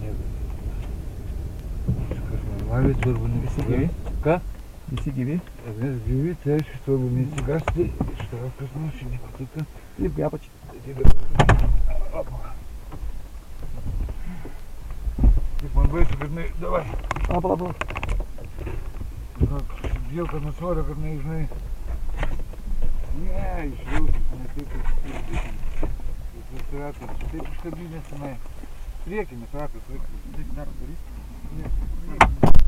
nieko. Viskas normaliai, svarbu Visi gyvi? Ką? Visi gyvi? Mes gyvi, tai aišku, svarbu nesigasti. Iš tavęs kas nors čia nepatiko. Lipk į apačią. Tik man baisu, kad davai. Pala. Bijau, kad nusvorio, kad žinai. Ne, išjausis, ne taip ratas. Taip užkabinės, žinai. Priekinis ratas. Dar darys?